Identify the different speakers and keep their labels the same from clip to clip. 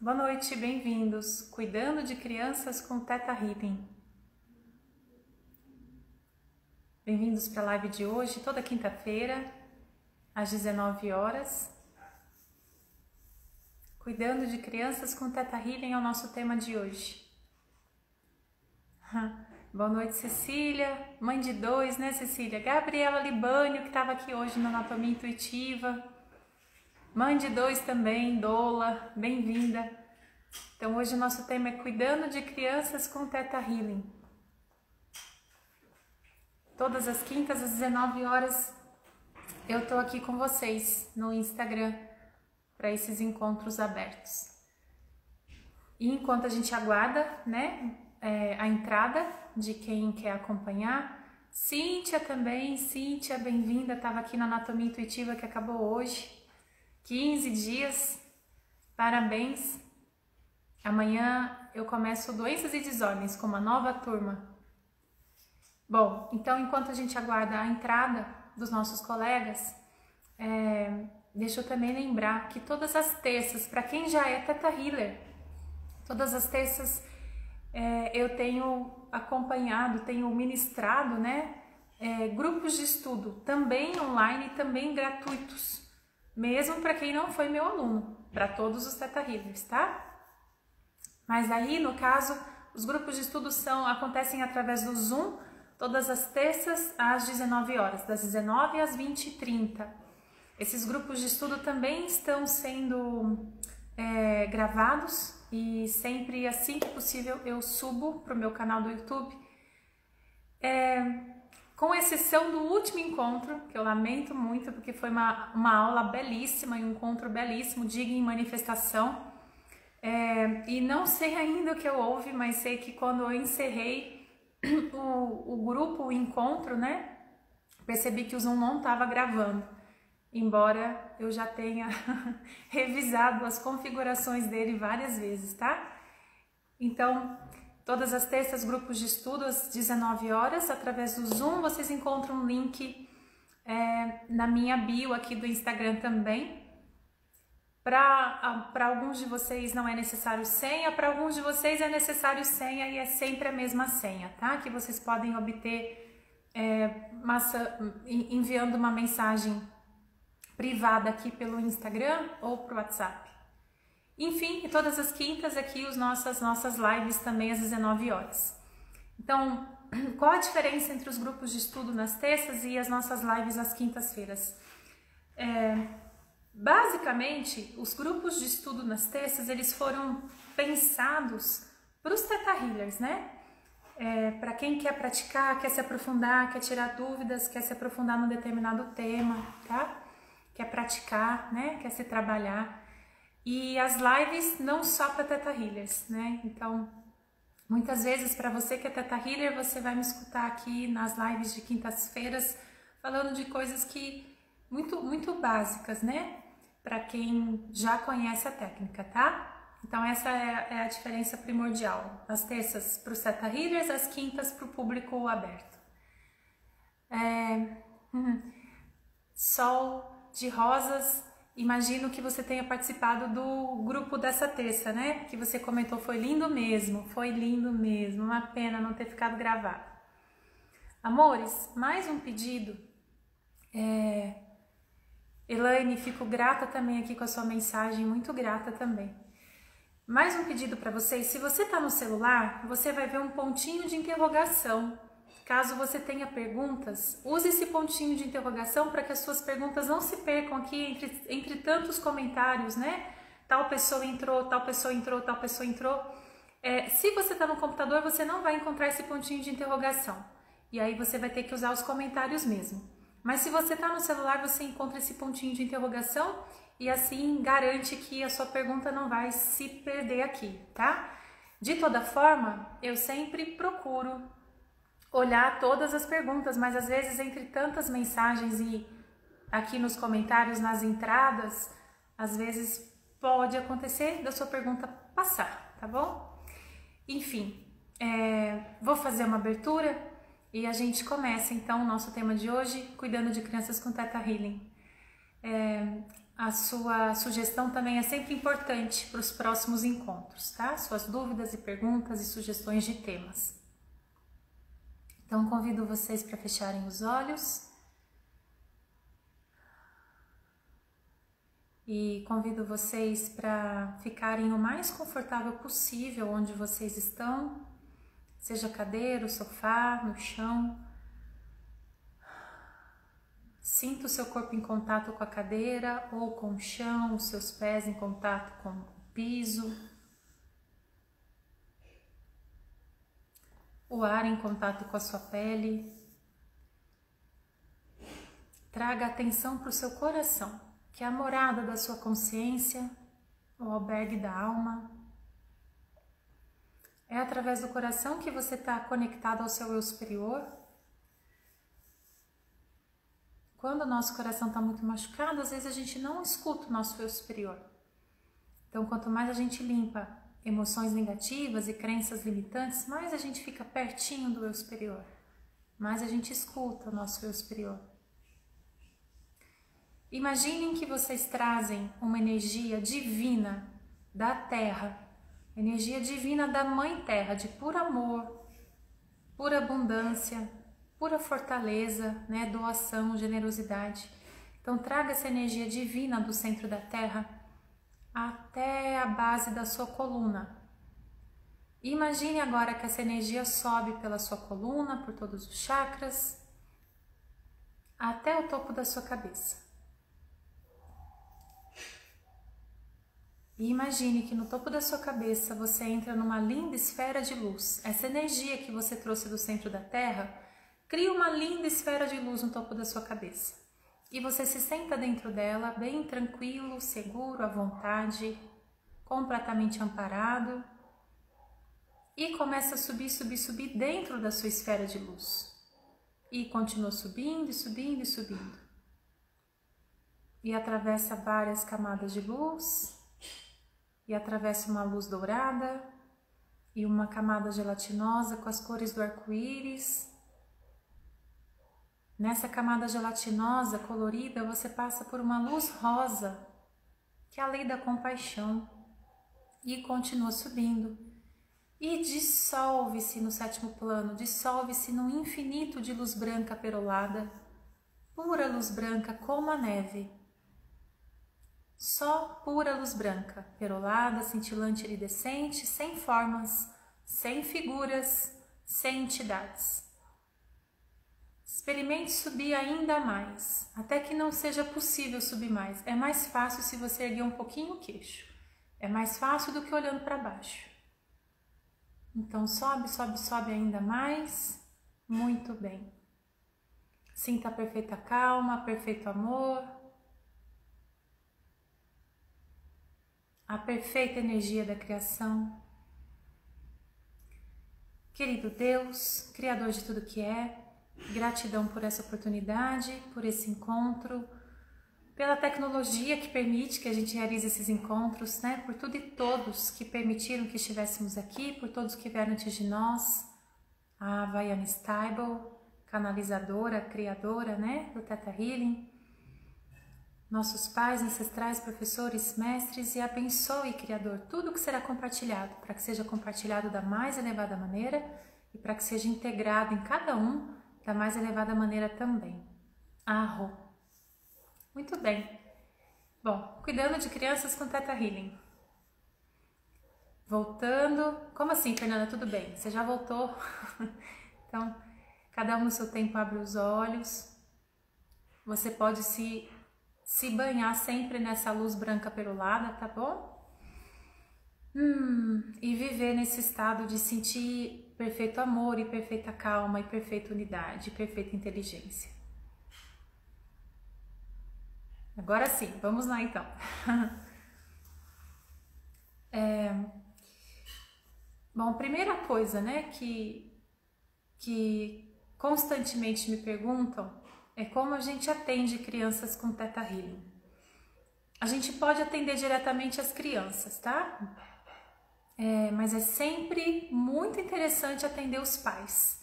Speaker 1: Boa noite, bem-vindos. Cuidando de crianças com Theta Healing. Bem-vindos para a live de hoje, toda quinta-feira, às 19 horas. Cuidando de crianças com Theta Healing é o nosso tema de hoje. Boa noite, Cecília. Mãe de dois, né, Cecília? Gabriela Libânio, que estava aqui hoje na Anatomia Intuitiva. Mãe de dois também, Dola, bem-vinda. Então hoje o nosso tema é cuidando de crianças com Theta Healing. Todas as quintas às 19 horas eu tô aqui com vocês no Instagram para esses encontros abertos. E enquanto a gente aguarda, né, a entrada de quem quer acompanhar, Cíntia também, Cíntia, bem-vinda, estava aqui na Anatomia Intuitiva que acabou hoje. 15 dias, parabéns. Amanhã eu começo Doenças e Desordens com uma nova turma. Bom, então enquanto a gente aguarda a entrada dos nossos colegas, deixa eu também lembrar que todas as terças, para quem já é Theta Healer, todas as terças eu tenho acompanhado, tenho ministrado, né, grupos de estudo, também online e também gratuitos. Mesmo para quem não foi meu aluno, para todos os Theta Healers, tá? Mas aí, no caso, os grupos de estudo acontecem através do Zoom, todas as terças às 19 horas, das 19 às 20h30. Esses grupos de estudo também estão sendo gravados e sempre, assim que possível, eu subo para o meu canal do YouTube. Com exceção do último encontro, que eu lamento muito, porque foi uma aula belíssima, um encontro belíssimo, digno em manifestação. E não sei ainda o que eu houve, mas sei que quando eu encerrei o grupo, o encontro, né, percebi que o Zoom não estava gravando, embora eu já tenha revisado as configurações dele várias vezes, tá? Então, todas as terças, grupos de estudo às 19 horas, através do Zoom, vocês encontram um link na minha bio aqui do Instagram também. Para alguns de vocês não é necessário senha, para alguns de vocês é necessário senha e é sempre a mesma senha, tá? Que vocês podem obter enviando uma mensagem privada aqui pelo Instagram ou pro WhatsApp. Enfim, todas as quintas aqui as nossas lives também às 19 horas. Então, qual a diferença entre os grupos de estudo nas terças e as nossas lives às quintas-feiras? Basicamente, os grupos de estudo nas terças, eles foram pensados para os Theta Healers, né? Para quem quer praticar, quer se aprofundar, quer tirar dúvidas, quer se aprofundar num determinado tema, tá? Quer praticar, né? Quer se trabalhar. E as lives não só para Theta Healers, né? Então, muitas vezes para você que é Theta Healer, você vai me escutar aqui nas lives de quintas-feiras falando de coisas que muito básicas, né? Para quem já conhece a técnica, tá? Então essa é a diferença primordial. As terças para os Theta Healers, as quintas para o público aberto. Sol de rosas, imagino que você tenha participado do grupo dessa terça, né? Que você comentou, foi lindo mesmo, uma pena não ter ficado gravado. Amores, mais um pedido. Elaine, fico grata também aqui com a sua mensagem, muito grata também. Mais um pedido para vocês, se você está no celular, você vai ver um pontinho de interrogação. Caso você tenha perguntas, use esse pontinho de interrogação para que as suas perguntas não se percam aqui entre tantos comentários, né? Tal pessoa entrou, tal pessoa entrou, tal pessoa entrou. Se você está no computador, você não vai encontrar esse pontinho de interrogação. E aí você vai ter que usar os comentários mesmo. Mas se você está no celular, você encontra esse pontinho de interrogação e assim garante que a sua pergunta não vai se perder aqui, tá? De toda forma, eu sempre procuro olhar todas as perguntas, mas às vezes entre tantas mensagens e aqui nos comentários, nas entradas, às vezes pode acontecer da sua pergunta passar, tá bom? Enfim, vou fazer uma abertura. E a gente começa então o nosso tema de hoje, cuidando de crianças com Theta Healing. a sua sugestão também é sempre importante para os próximos encontros, tá? Suas dúvidas e perguntas e sugestões de temas. Então, convido vocês para fecharem os olhos. E convido vocês para ficarem o mais confortável possível onde vocês estão, seja cadeira, sofá, no chão. Sinta o seu corpo em contato com a cadeira ou com o chão, os seus pés em contato com o piso. O ar em contato com a sua pele. Traga atenção para o seu coração, que é a morada da sua consciência, o albergue da alma. É através do coração que você está conectado ao seu eu superior. Quando o nosso coração está muito machucado, às vezes a gente não escuta o nosso eu superior. Então, quanto mais a gente limpa emoções negativas e crenças limitantes, mais a gente fica pertinho do eu superior, mais a gente escuta o nosso eu superior. Imaginem que vocês trazem uma energia divina da Terra, energia divina da Mãe Terra, de puro amor, pura abundância, pura fortaleza, né? Doação, generosidade. Então traga essa energia divina do centro da Terra até a base da sua coluna. Imagine agora que essa energia sobe pela sua coluna, por todos os chakras, até o topo da sua cabeça. E imagine que no topo da sua cabeça você entra numa linda esfera de luz. Essa energia que você trouxe do centro da Terra cria uma linda esfera de luz no topo da sua cabeça. E você se senta dentro dela, bem tranquilo, seguro, à vontade, completamente amparado. E começa a subir, subir, subir dentro da sua esfera de luz. E continua subindo, e subindo, e subindo. E atravessa várias camadas de luz. E atravessa uma luz dourada e uma camada gelatinosa com as cores do arco-íris. Nessa camada gelatinosa colorida você passa por uma luz rosa, que é a lei da compaixão, e continua subindo. E dissolve-se no sétimo plano, dissolve-se num infinito de luz branca perolada, pura luz branca como a neve. Só pura luz branca, perolada, cintilante e iridescente, sem formas, sem figuras, sem entidades. Experimente subir ainda mais, até que não seja possível subir mais. É mais fácil se você erguer um pouquinho o queixo. É mais fácil do que olhando para baixo. Então sobe, sobe, sobe ainda mais. Muito bem. Sinta a perfeita calma, perfeito amor. A perfeita energia da criação. Querido Deus, Criador de tudo que é, gratidão por essa oportunidade, por esse encontro, pela tecnologia que permite que a gente realize esses encontros, né? Por tudo e todos que permitiram que estivéssemos aqui, por todos que vieram antes de nós, a Vaiana Stable, canalizadora, criadora, né? Do Theta Healing, nossos pais, ancestrais, professores, mestres, e abençoe, Criador, tudo que será compartilhado, para que seja compartilhado da mais elevada maneira e para que seja integrado em cada um da mais elevada maneira também. Arro. Muito bem. Bom, cuidando de crianças com Theta Healing. Voltando. Como assim, Fernanda? Tudo bem? Você já voltou? Então, cada um no seu tempo abre os olhos. Você pode se banhar sempre nessa luz branca perolada, tá bom? E viver nesse estado de sentir perfeito amor e perfeita calma e perfeita unidade, perfeita inteligência. Agora sim, vamos lá então. Bom, primeira coisa, né, que constantemente me perguntam é como a gente atende crianças com Theta Healing. A gente pode atender diretamente as crianças, tá? Mas é sempre muito interessante atender os pais.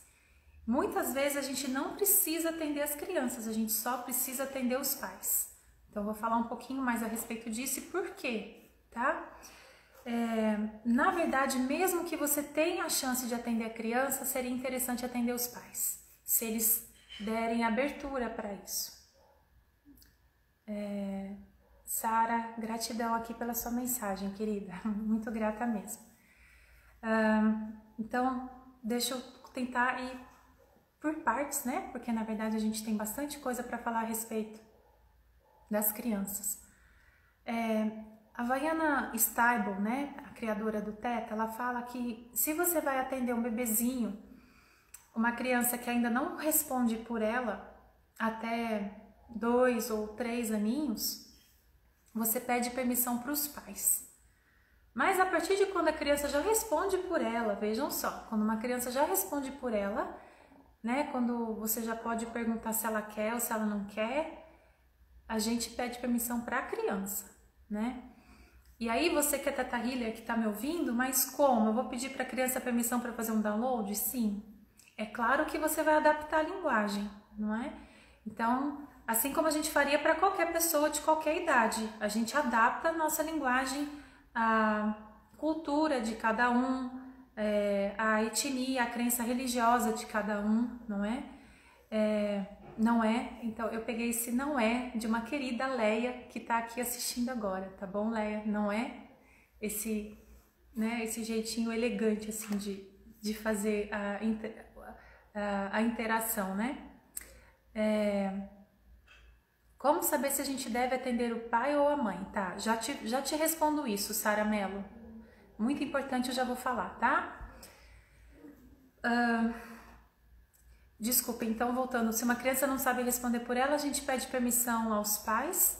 Speaker 1: Muitas vezes a gente não precisa atender as crianças, a gente só precisa atender os pais. Então, eu vou falar um pouquinho mais a respeito disso e por quê, tá? Na verdade, mesmo que você tenha a chance de atender a criança, seria interessante atender os pais, se eles derem abertura para isso. Sara, gratidão aqui pela sua mensagem, querida, muito grata mesmo. Então, deixa eu tentar ir por partes, né? Porque na verdade a gente tem bastante coisa para falar a respeito das crianças. A Vaiana Steibel, né, a criadora do Theta, ela fala que se você vai atender um bebezinho, uma criança que ainda não responde por ela até 2 ou 3 aninhos, você pede permissão para os pais. Mas a partir de quando a criança já responde por ela, vejam só, quando uma criança já responde por ela, né, quando você já pode perguntar se ela quer ou se ela não quer, a gente pede permissão para a criança, né? E aí você que é Theta Healer que está me ouvindo, mas como? Eu vou pedir para a criança permissão para fazer um download? Sim. É claro que você vai adaptar a linguagem, não é? Então, assim como a gente faria para qualquer pessoa de qualquer idade, a gente adapta a nossa linguagem à cultura de cada um, à etnia, à crença religiosa de cada um, não é? Não é, então eu peguei esse não é de uma querida Leia que tá aqui assistindo agora, tá bom, Leia? Não é esse, né, esse jeitinho elegante assim de fazer a interação, né? Como saber se a gente deve atender o pai ou a mãe? Tá, já te respondo isso, Sara Mello. Muito importante, eu já vou falar, tá? Desculpa, então voltando, se uma criança não sabe responder por ela, a gente pede permissão aos pais,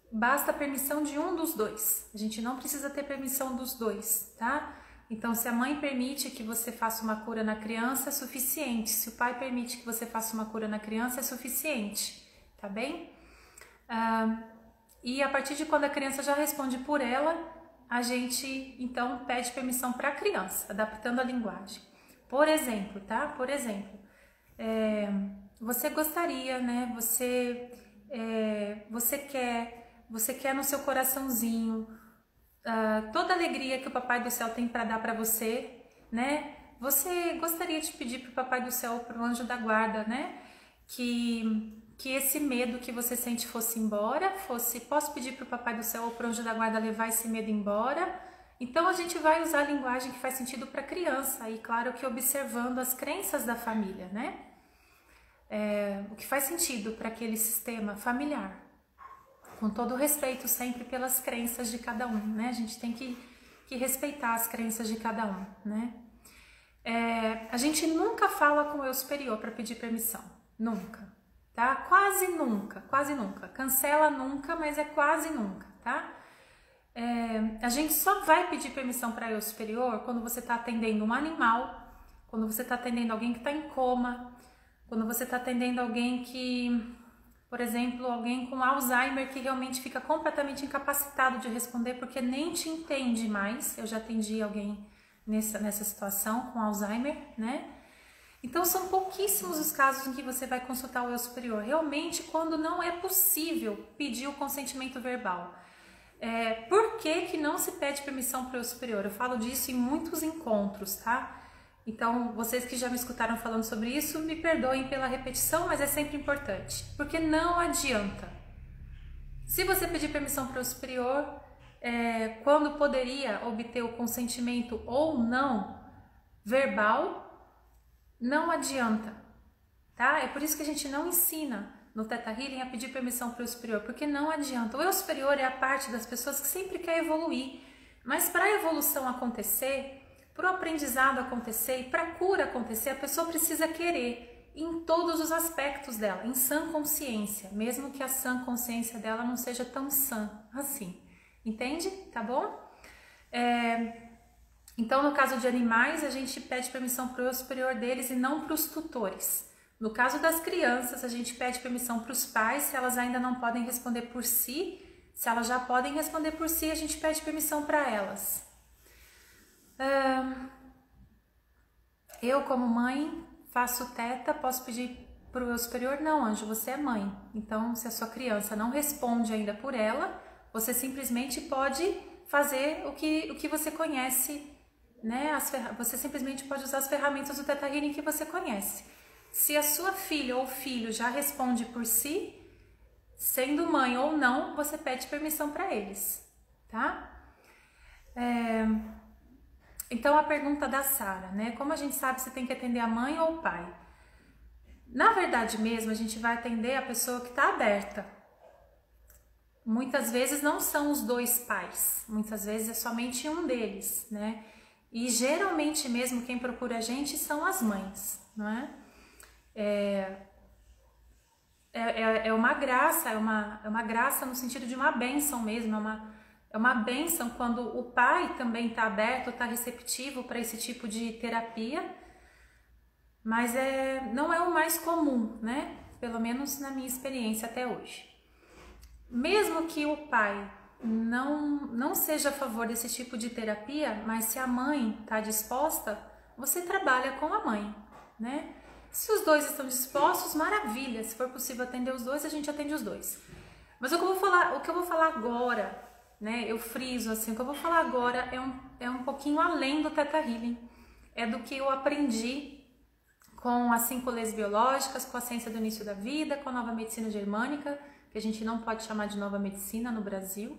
Speaker 1: basta a permissão de um dos dois, a gente não precisa ter permissão dos dois, tá? Então, se a mãe permite que você faça uma cura na criança, é suficiente, se o pai permite que você faça uma cura na criança, é suficiente, tá bem? E a partir de quando a criança já responde por ela, a gente então pede permissão para a criança, adaptando a linguagem. Por exemplo, tá? Por exemplo, você gostaria, né? Você quer no seu coraçãozinho toda a alegria que o Papai do Céu tem para dar para você, né? Você gostaria de pedir para o Papai do Céu, para o anjo da guarda, né? Que esse medo que você sente fosse embora, posso pedir para o Papai do Céu ou para o anjo da guarda levar esse medo embora? Então a gente vai usar a linguagem que faz sentido para a criança e claro que observando as crenças da família, né? O que faz sentido para aquele sistema familiar, com todo o respeito sempre pelas crenças de cada um, né? A gente tem que respeitar as crenças de cada um, né? A gente nunca fala com o eu superior para pedir permissão, nunca, tá? Quase nunca, quase nunca. Cancela nunca, mas é quase nunca, tá? A gente só vai pedir permissão para eu superior quando você está atendendo um animal, quando você está atendendo alguém que está em coma, quando você está atendendo alguém que, por exemplo, alguém com Alzheimer que realmente fica completamente incapacitado de responder porque nem te entende mais. Eu já atendi alguém nessa situação com Alzheimer, né? Então são pouquíssimos os casos em que você vai consultar o eu superior. Realmente quando não é possível pedir o consentimento verbal. Por que não se pede permissão para o eu superior? Eu falo disso em muitos encontros, tá? Então, vocês que já me escutaram falando sobre isso, me perdoem pela repetição, mas é sempre importante. Porque não adianta. Se você pedir permissão para o superior, quando poderia obter o consentimento ou não verbal, não adianta, tá? É por isso que a gente não ensina no Theta Healing a pedir permissão para o superior, porque não adianta. O eu superior é a parte das pessoas que sempre quer evoluir, mas para a evolução acontecer, para o aprendizado acontecer e para a cura acontecer, a pessoa precisa querer em todos os aspectos dela, em sã consciência, mesmo que a sã consciência dela não seja tão sã assim, entende? Tá bom? Então, no caso de animais, a gente pede permissão para o eu superior deles e não para os tutores. No caso das crianças, a gente pede permissão para os pais, se elas ainda não podem responder por si. Se elas já podem responder por si, a gente pede permissão para elas. Eu, como mãe, faço Theta, posso pedir pro eu superior, não, anjo, você é mãe. Então, se a sua criança não responde ainda por ela, você simplesmente pode fazer o que você conhece, né? Você simplesmente pode usar as ferramentas do Theta Healing que você conhece. Se a sua filha ou filho já responde por si, sendo mãe ou não, você pede permissão para eles, tá? Então, a pergunta da Sara, né? Como a gente sabe se tem que atender a mãe ou o pai? Na verdade mesmo, a gente vai atender a pessoa que está aberta. Muitas vezes não são os dois pais, muitas vezes é somente um deles, né? E geralmente mesmo quem procura a gente são as mães, não é? É uma graça, é uma graça no sentido de uma bênção mesmo, é uma bênção quando o pai também está aberto, está receptivo para esse tipo de terapia, mas não é o mais comum, né? Pelo menos na minha experiência até hoje. Mesmo que o pai não seja a favor desse tipo de terapia, mas se a mãe está disposta, você trabalha com a mãe, né? Se os dois estão dispostos, maravilha. Se for possível atender os dois, a gente atende os dois. Mas o que eu vou falar agora, né? Eu friso assim, o que eu vou falar agora é um pouquinho além do Theta Healing. É do que eu aprendi com as 5 leis biológicas, com a ciência do início da vida, com a nova medicina germânica, que a gente não pode chamar de nova medicina no Brasil.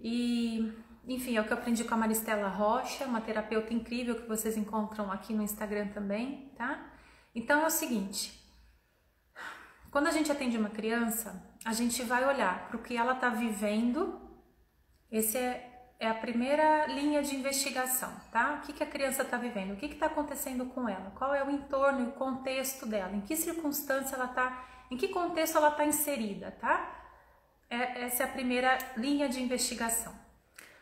Speaker 1: E, enfim, é o que eu aprendi com a Maristela Rocha, uma terapeuta incrível que vocês encontram aqui no Instagram também, tá? Então é o seguinte, quando a gente atende uma criança, a gente vai olhar para o que ela está vivendo. Esse é a primeira linha de investigação, tá? O que a criança está vivendo, o que está acontecendo com ela, qual é o entorno e o contexto dela, em que circunstância ela está, em que contexto ela está inserida, tá? Essa é a primeira linha de investigação.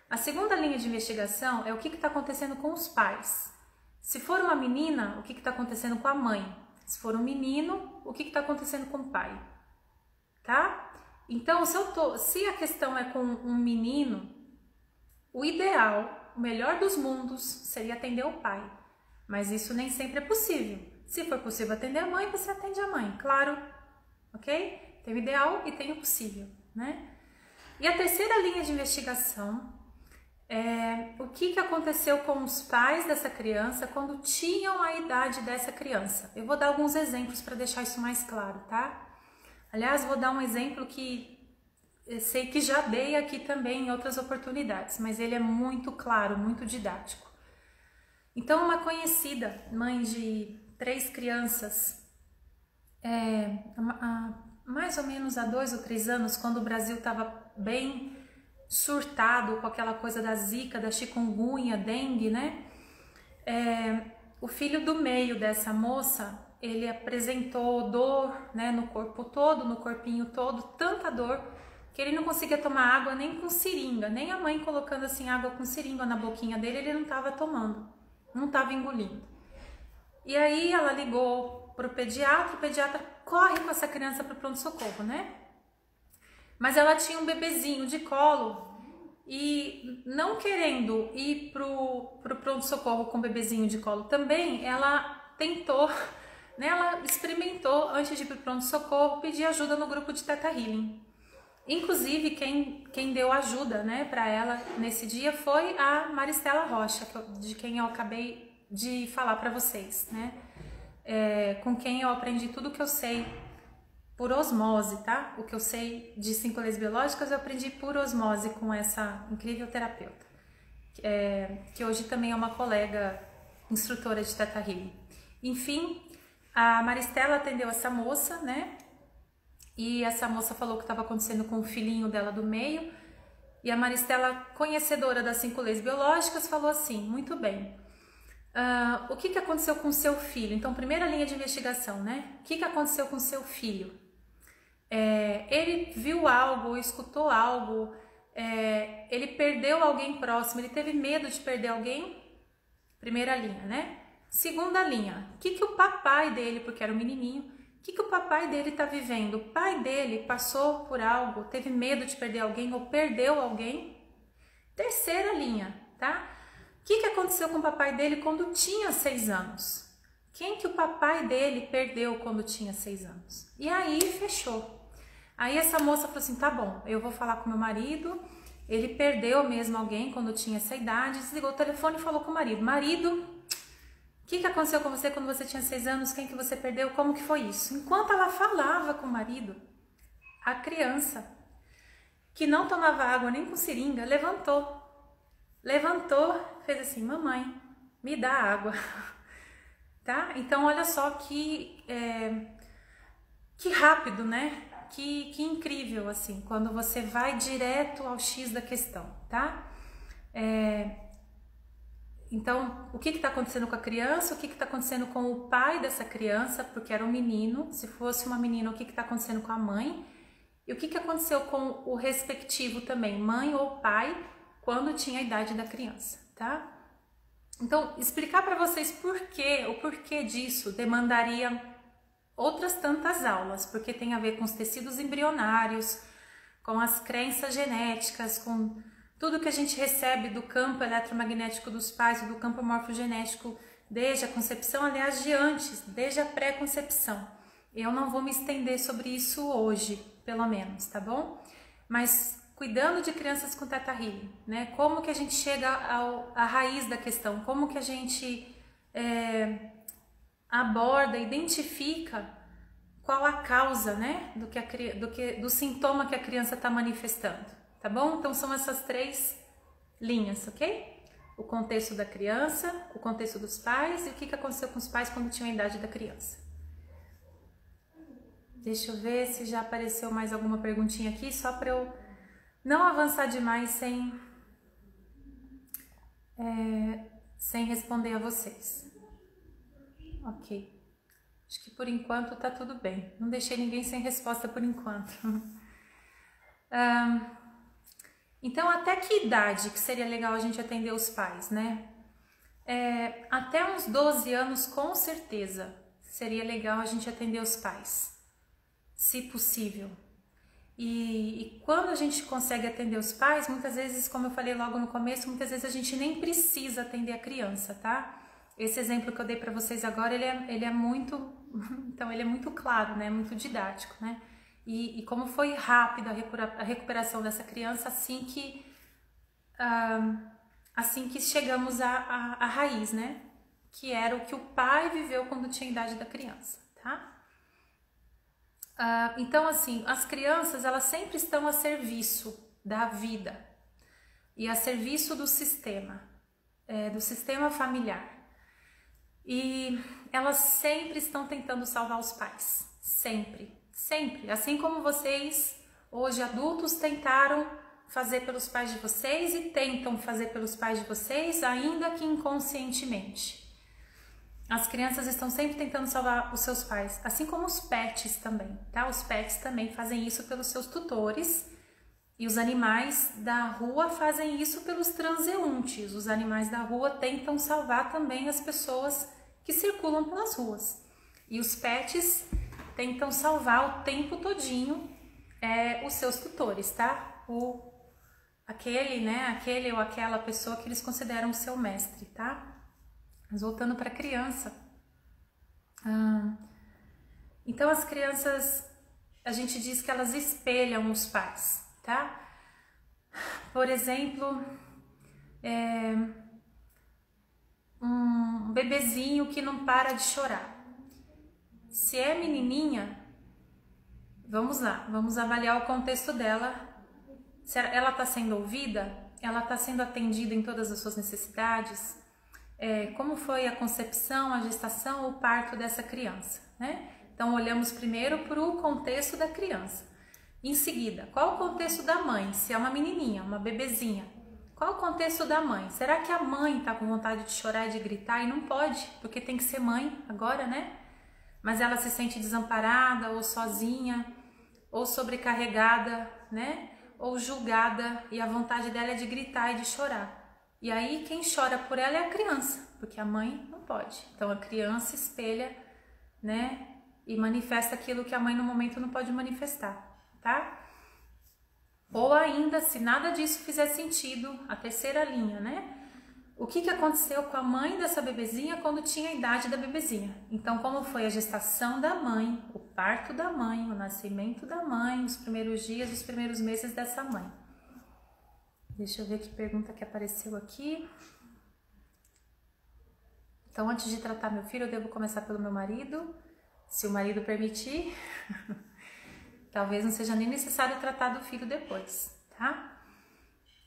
Speaker 1: A segunda linha de investigação é o que está acontecendo com os pais. Se for uma menina, o que está acontecendo com a mãe? Se for um menino, o que está acontecendo com o pai? Tá? Então, se a questão é com um menino, o ideal, o melhor dos mundos, seria atender o pai. Mas isso nem sempre é possível. Se for possível atender a mãe, você atende a mãe, claro. Ok? Tem o ideal e tem o possível, né? E a terceira linha de investigação é o que aconteceu com os pais dessa criança quando tinham a idade dessa criança. Eu vou dar alguns exemplos para deixar isso mais claro, tá? Aliás, vou dar um exemplo que eu sei que já dei aqui também em outras oportunidades, mas ele é muito claro, muito didático. Então, uma conhecida, mãe de 3 crianças, mais ou menos há 2 ou 3 anos, quando o Brasil estava bem surtado com aquela coisa da zika, da chikungunya, dengue, né? O filho do meio dessa moça, ele apresentou dor, né, no corpo todo, no corpinho todo, tanta dor, que ele não conseguia tomar água nem com seringa, nem a mãe colocando assim água com seringa na boquinha dele, ele não estava tomando, não estava engolindo. E aí ela ligou para o pediatra corre com essa criança para o pronto-socorro, né? Mas ela tinha um bebezinho de colo e não querendo ir pro pronto-socorro com o bebezinho de colo também, ela tentou, né, ela experimentou antes de ir pro pronto-socorro pedir ajuda no grupo de Theta Healing. Inclusive quem deu ajuda, né, para ela nesse dia foi a Maristela Rocha, de quem eu acabei de falar para vocês, né? Com quem eu aprendi tudo que eu sei por osmose, tá? O que eu sei de 5 leis biológicas eu aprendi por osmose com essa incrível terapeuta, que hoje também é uma colega instrutora de Theta Healing. Enfim, a Maristela atendeu essa moça, né? E essa moça falou o que estava acontecendo com o filhinho dela do meio. E a Maristela, conhecedora das 5 leis biológicas, falou assim, muito bem. O que aconteceu com o seu filho? Então, primeira linha de investigação, né? O que aconteceu com o seu filho? Ele viu algo, escutou algo, ele perdeu alguém próximo, ele teve medo de perder alguém? Primeira linha, né? Segunda linha, o que o papai dele, porque era um menininho, o que o papai dele está vivendo? O pai dele passou por algo, teve medo de perder alguém ou perdeu alguém? Terceira linha, tá? O que aconteceu com o papai dele quando tinha 6 anos? quem que o papai dele perdeu quando tinha 6 anos. E aí fechou. Aí essa moça falou assim, tá bom, eu vou falar com meu marido, ele perdeu mesmo alguém quando tinha essa idade, desligou o telefone e falou com o marido, marido, o que aconteceu com você quando você tinha 6 anos, quem que você perdeu, como que foi isso? Enquanto ela falava com o marido, a criança, que não tomava água nem com seringa, levantou, fez assim, mamãe, me dá água, tá? Então olha só que rápido, né? Que incrível, assim, quando você vai direto ao X da questão, tá? Então, o que está acontecendo com a criança, o que está acontecendo com o pai dessa criança, porque era um menino, se fosse uma menina, o que está acontecendo com a mãe, e o que aconteceu com o respectivo também, mãe ou pai, quando tinha a idade da criança, tá? Então, explicar para vocês o porquê disso demandaria outras tantas aulas, porque tem a ver com os tecidos embrionários, com as crenças genéticas, com tudo que a gente recebe do campo eletromagnético dos pais, do campo morfogenético, desde a concepção, aliás, de antes, desde a pré-concepção. Eu não vou me estender sobre isso hoje, pelo menos, tá bom? Mas cuidando de crianças com Theta Healing, né? Como que a gente chega à raiz da questão? Como que a gente aborda, identifica qual a causa, né, do sintoma que a criança está manifestando, tá bom? Então são essas 3 linhas, ok? O contexto da criança, o contexto dos pais e o que aconteceu com os pais quando tinham a idade da criança. Deixa eu ver se já apareceu mais alguma perguntinha aqui, só para eu não avançar demais sem responder a vocês. Ok. Acho que por enquanto tá tudo bem. Não deixei ninguém sem resposta por enquanto. Então, até que idade que seria legal a gente atender os pais, né? Até uns 12 anos, com certeza, seria legal a gente atender os pais, se possível. E quando a gente consegue atender os pais, muitas vezes, como eu falei logo no começo, muitas vezes a gente nem precisa atender a criança, tá? Esse exemplo que eu dei para vocês agora, ele é muito, então ele é muito claro, né? Muito didático, né? E como foi rápida a recuperação dessa criança assim que chegamos à raiz, né? Que era o que o pai viveu quando tinha a idade da criança, tá? Então, assim, as crianças, elas sempre estão a serviço da vida e a serviço do sistema familiar. E elas sempre estão tentando salvar os pais, sempre, sempre. Assim como vocês, hoje adultos, tentaram fazer pelos pais de vocês e tentam fazer pelos pais de vocês, ainda que inconscientemente. As crianças estão sempre tentando salvar os seus pais, assim como os pets também, tá? Os pets também fazem isso pelos seus tutores e os animais da rua fazem isso pelos transeuntes. Os animais da rua tentam salvar também as pessoas que circulam pelas ruas. E os pets tentam salvar o tempo todinho os seus tutores, tá? Aquele ou aquela pessoa que eles consideram o seu mestre, tá? Mas voltando para a criança. Então as crianças, a gente diz que elas espelham os pais, tá? Por exemplo, um bebezinho que não para de chorar. Se é menininha, vamos lá, vamos avaliar o contexto dela. Se ela está sendo ouvida, ela está sendo atendida em todas as suas necessidades, como foi a concepção, a gestação, o parto dessa criança, né? Então olhamos primeiro para o contexto da criança. Em seguida, qual o contexto da mãe? Se é uma menininha, uma bebezinha, qual o contexto da mãe? Será que a mãe está com vontade de chorar e de gritar e não pode, porque tem que ser mãe agora, né? Mas ela se sente desamparada ou sozinha, ou sobrecarregada, né? Ou julgada, e a vontade dela é de gritar e de chorar. E aí quem chora por ela é a criança, porque a mãe não pode. Então a criança espelha, né? E manifesta aquilo que a mãe no momento não pode manifestar, tá? Ou ainda, se nada disso fizer sentido, a terceira linha, né? o que aconteceu com a mãe dessa bebezinha quando tinha a idade da bebezinha. Então, como foi a gestação da mãe, o parto da mãe, o nascimento da mãe, os primeiros dias, os primeiros meses dessa mãe. Deixa eu ver que pergunta que apareceu aqui. Então, antes de tratar meu filho, eu devo começar pelo meu marido, se o marido permitir. Talvez não seja nem necessário tratar do filho depois, tá?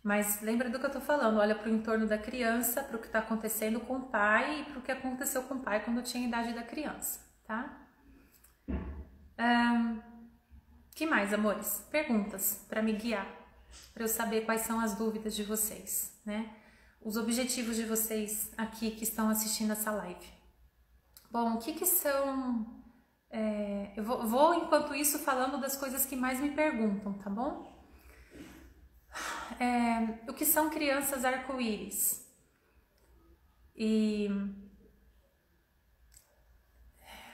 Speaker 1: Mas lembra do que eu tô falando, olha para o entorno da criança, para o que está acontecendo com o pai e para o que aconteceu com o pai quando tinha a idade da criança, tá? Que mais, amores? Perguntas para me guiar, para eu saber quais são as dúvidas de vocês, né? Os objetivos de vocês aqui que estão assistindo essa live. Bom, o que são... eu vou, enquanto isso, falando das coisas que mais me perguntam, tá bom? O que são crianças arco-íris? E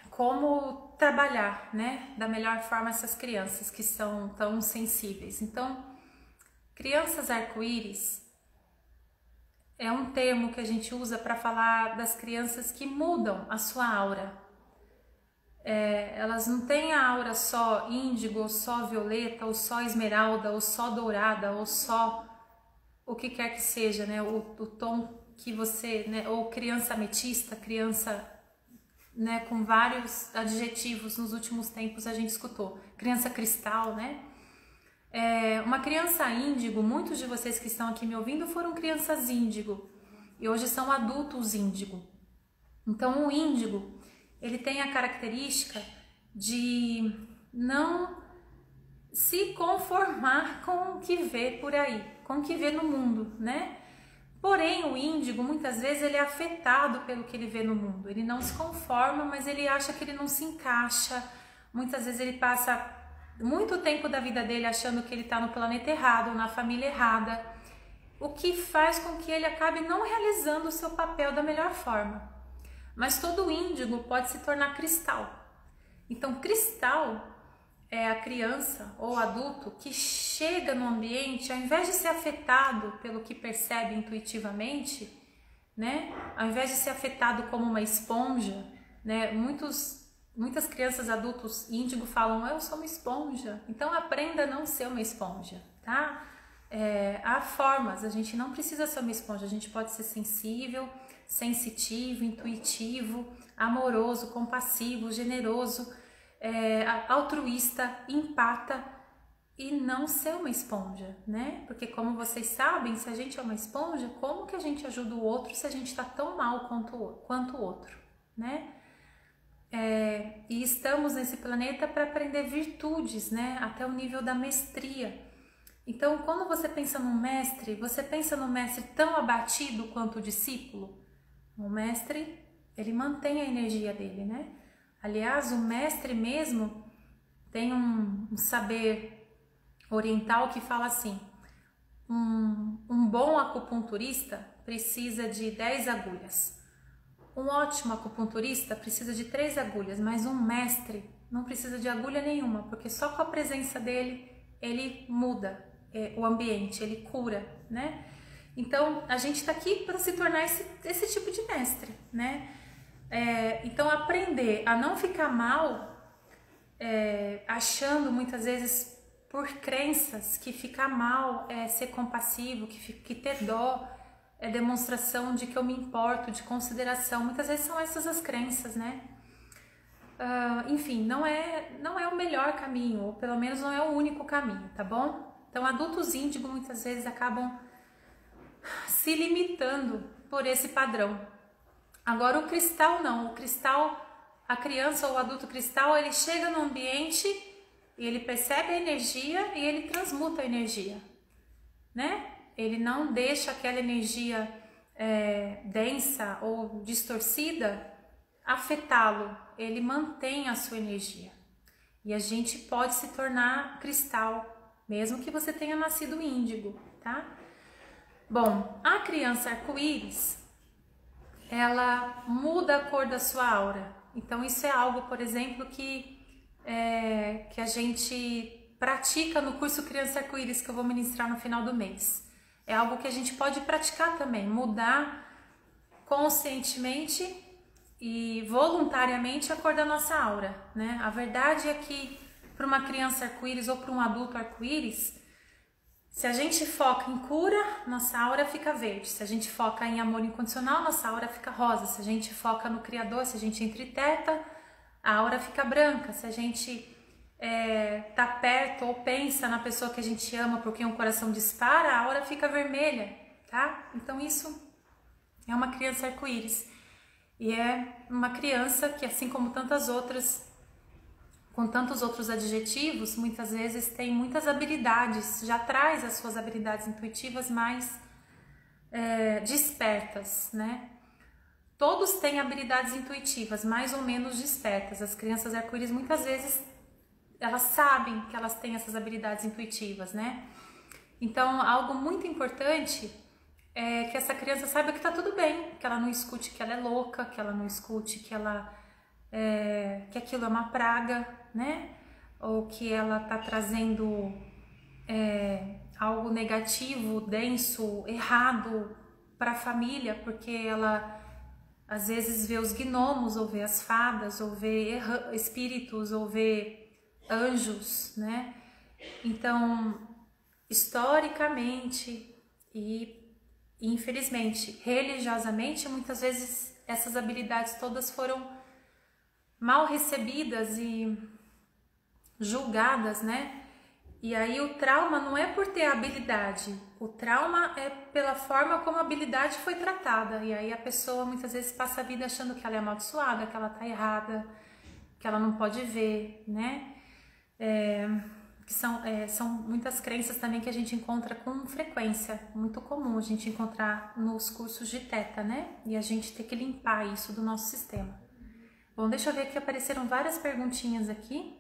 Speaker 1: como trabalhar, né, da melhor forma essas crianças que são tão sensíveis. Então, crianças arco-íris é um termo que a gente usa para falar das crianças que mudam a sua aura. Elas não têm a aura só índigo, ou só violeta, ou só esmeralda, ou só dourada, ou só o que quer que seja, né, o tom que você, né, ou criança ametista, criança, né, com vários adjetivos nos últimos tempos a gente escutou, criança cristal, né? Uma criança índigo, muitos de vocês que estão aqui me ouvindo foram crianças índigo e hoje são adultos índigo. Então o índigo, ele tem a característica de não se conformar com o que vê por aí, com o que vê no mundo, né? Porém, o índigo, muitas vezes, ele é afetado pelo que ele vê no mundo. Ele não se conforma, mas ele acha que ele não se encaixa. Muitas vezes ele passa muito tempo da vida dele achando que ele está no planeta errado, na família errada, o que faz com que ele acabe não realizando o seu papel da melhor forma. Mas todo índigo pode se tornar cristal. Então, cristal é a criança ou adulto que chega no ambiente, ao invés de ser afetado pelo que percebe intuitivamente, né? Ao invés de ser afetado como uma esponja, né? Muitas crianças, adultos índigo falam, eu sou uma esponja. Então aprenda a não ser uma esponja, tá? Há formas, a gente não precisa ser uma esponja, a gente pode ser sensível, sensitivo, intuitivo, amoroso, compassivo, generoso, altruísta, empata e não ser uma esponja, né? Porque como vocês sabem, se a gente é uma esponja, como que a gente ajuda o outro se a gente está tão mal quanto o outro, né? E estamos nesse planeta para aprender virtudes, né? Até o nível da mestria. Então, quando você pensa num mestre, você pensa num mestre tão abatido quanto o discípulo? O mestre, ele mantém a energia dele, né? Aliás, o mestre mesmo tem um saber oriental que fala assim, um bom acupunturista precisa de 10 agulhas. Um ótimo acupunturista precisa de 3 agulhas, mas um mestre não precisa de agulha nenhuma, porque só com a presença dele, ele muda o ambiente, ele cura, né? Então, a gente está aqui para se tornar esse tipo de mestre, né? Então, aprender a não ficar mal, achando muitas vezes por crenças que ficar mal é ser compassivo, que ter dó é demonstração de que eu me importo, de consideração. Muitas vezes são essas as crenças, né? Enfim, não é o melhor caminho, ou pelo menos não é o único caminho, tá bom? Então, adultos índigo muitas vezes acabam se limitando por esse padrão. Agora, o cristal não. O cristal, a criança ou o adulto cristal, ele chega no ambiente e ele percebe a energia e ele transmuta a energia, né? Ele não deixa aquela energia densa ou distorcida afetá-lo, ele mantém a sua energia. E a gente pode se tornar cristal, mesmo que você tenha nascido índigo, tá? Bom, a criança arco-íris, ela muda a cor da sua aura. Então isso é algo, por exemplo, que a gente pratica no curso Criança Arco-Íris que eu vou ministrar no final do mês. é algo que a gente pode praticar também, mudar conscientemente e voluntariamente a cor da nossa aura, né? A verdade é que para uma criança arco-íris ou para um adulto arco-íris, se a gente foca em cura, nossa aura fica verde. Se a gente foca em amor incondicional, nossa aura fica rosa. Se a gente foca no Criador, se a gente entra em teta, a aura fica branca. Se a gente tá perto ou pensa na pessoa que a gente ama porque um coração dispara, a aura fica vermelha, tá? Então isso é uma criança arco-íris. E é uma criança que, assim como tantas outras, com tantos outros adjetivos, muitas vezes tem muitas habilidades, já traz as suas habilidades intuitivas mais despertas, né? Todos têm habilidades intuitivas, mais ou menos despertas. As crianças arco-íris, muitas vezes, elas sabem que elas têm essas habilidades intuitivas, né? Então, algo muito importante é que essa criança saiba que tá tudo bem, que ela não escute que ela é louca, que ela não escute que que aquilo é uma praga, né? Ou que ela tá trazendo algo negativo, denso, errado para a família, porque ela às vezes vê os gnomos, ou vê as fadas, ou vê espíritos, ou vê anjos, né? Então, historicamente e infelizmente, religiosamente, muitas vezes essas habilidades todas foram mal recebidas e julgadas, né? E aí o trauma não é por ter habilidade, o trauma é pela forma como a habilidade foi tratada. E aí a pessoa muitas vezes passa a vida achando que ela é amaldiçoada, que ela tá errada, que ela não pode ver, né? Que são muitas crenças também que a gente encontra com frequência, muito comum a gente encontrar nos cursos de teta, né? E a gente ter que limpar isso do nosso sistema. Bom, deixa eu ver que apareceram várias perguntinhas aqui.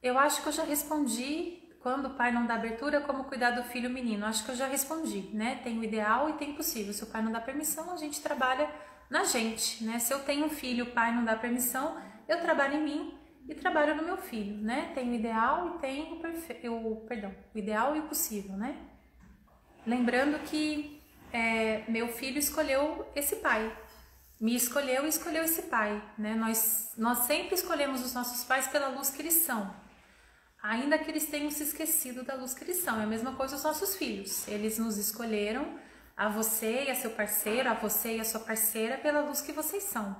Speaker 1: Eu acho que eu já respondi, quando o pai não dá abertura, como cuidar do filho menino. Acho que eu já respondi, né? Tem o ideal e tem o possível. Se o pai não dá permissão, a gente trabalha na gente, né? Se eu tenho um filho, o pai não dá permissão, eu trabalho em mim e trabalho no meu filho, né? Tem o ideal e tem o ideal e o possível, né? Lembrando que meu filho escolheu esse pai, me escolheu e escolheu esse pai, né? Nós sempre escolhemos os nossos pais pela luz que eles são, ainda que eles tenham se esquecido da luz que eles são. É a mesma coisa os nossos filhos, eles nos escolheram, a você e a seu parceiro, a você e a sua parceira, pela luz que vocês são.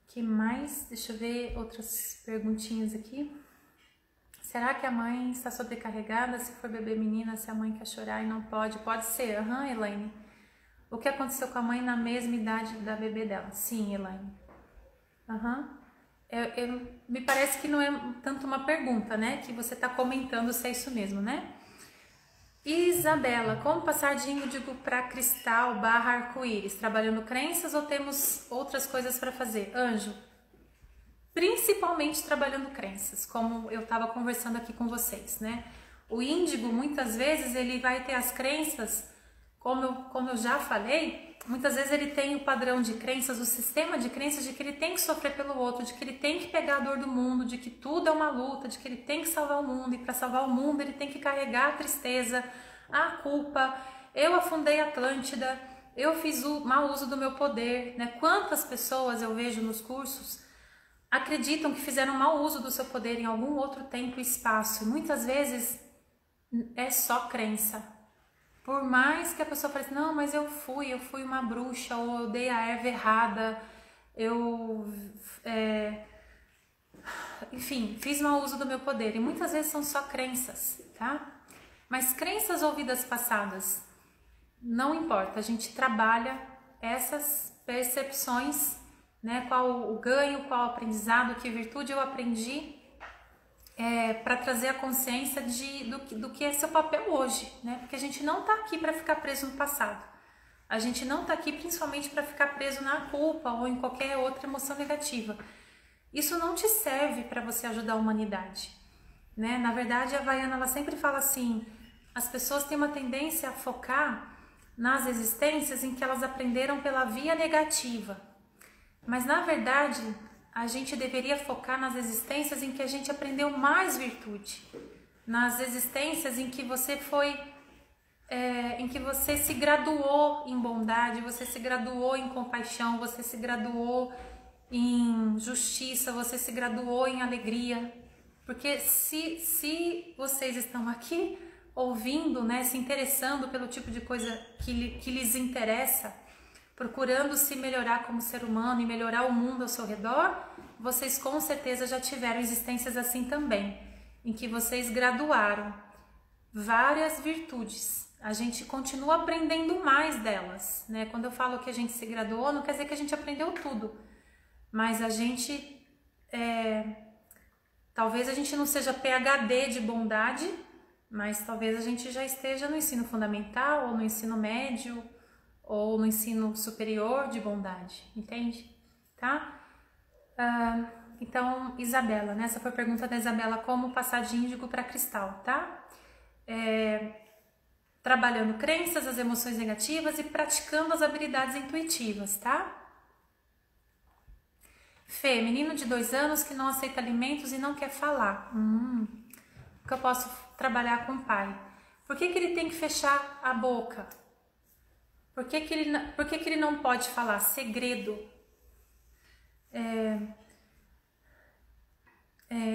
Speaker 1: Que mais? Deixa eu ver outras perguntinhas aqui. Será que a mãe está sobrecarregada? Se for bebê menina, se a mãe quer chorar e não pode? Pode ser, Elaine. O que aconteceu com a mãe na mesma idade da bebê dela? Sim, Elaine. Me parece que não é tanto uma pergunta, né? Que você está comentando se é isso mesmo, né? Isabela, como passar de índigo para cristal / arco-íris? Trabalhando crenças ou temos outras coisas para fazer? Anjo, principalmente trabalhando crenças, como eu estava conversando aqui com vocês, né? O índigo, muitas vezes, ele vai ter as crenças, como eu já falei, muitas vezes ele tem o padrão de crenças, o sistema de crenças de que ele tem que sofrer pelo outro, de que ele tem que pegar a dor do mundo, de que tudo é uma luta, de que ele tem que salvar o mundo, e para salvar o mundo ele tem que carregar a tristeza, a culpa. Eu afundei a Atlântida, eu fiz o mau uso do meu poder, né? Quantas pessoas eu vejo nos cursos acreditam que fizeram mau uso do seu poder em algum outro tempo e espaço, e muitas vezes é só crença. Por mais que a pessoa fale assim, não, mas eu fui uma bruxa, ou eu dei a erva errada, enfim, fiz mau uso do meu poder. E muitas vezes são só crenças, tá? Mas crenças ou vidas passadas, não importa, a gente trabalha essas percepções, né? Qual o ganho, qual o aprendizado, que virtude eu aprendi, para trazer a consciência do que é seu papel hoje, né? Porque a gente não tá aqui para ficar preso no passado. A gente não tá aqui principalmente para ficar preso na culpa ou em qualquer outra emoção negativa. Isso não te serve para você ajudar a humanidade, né? Na verdade, a Havaiana, ela sempre fala assim, as pessoas têm uma tendência a focar nas existências em que elas aprenderam pela via negativa. Mas, na verdade, a gente deveria focar nas existências em que a gente aprendeu mais virtude, nas existências em que você em que você se graduou em bondade, você se graduou em compaixão, você se graduou em justiça, você se graduou em alegria. Porque se vocês estão aqui ouvindo, né, se interessando pelo tipo de coisa que lhes interessa, procurando se melhorar como ser humano e melhorar o mundo ao seu redor, vocês com certeza já tiveram existências assim também, em que vocês graduaram várias virtudes. A gente continua aprendendo mais delas, né? Quando eu falo que a gente se graduou, não quer dizer que a gente aprendeu tudo, mas a gente, talvez a gente não seja PhD de bondade, mas talvez a gente já esteja no ensino fundamental, ou no ensino médio, ou no ensino superior de bondade, entende? Tá? Então, Isabela, né? Essa foi a pergunta da Isabela, como passar de índigo para cristal, tá? Trabalhando crenças, as emoções negativas e praticando as habilidades intuitivas, tá? Fê, menino de 2 anos que não aceita alimentos e não quer falar. Que eu posso trabalhar com o pai. Por que ele tem que fechar a boca? Por que ele não pode falar? Segredo.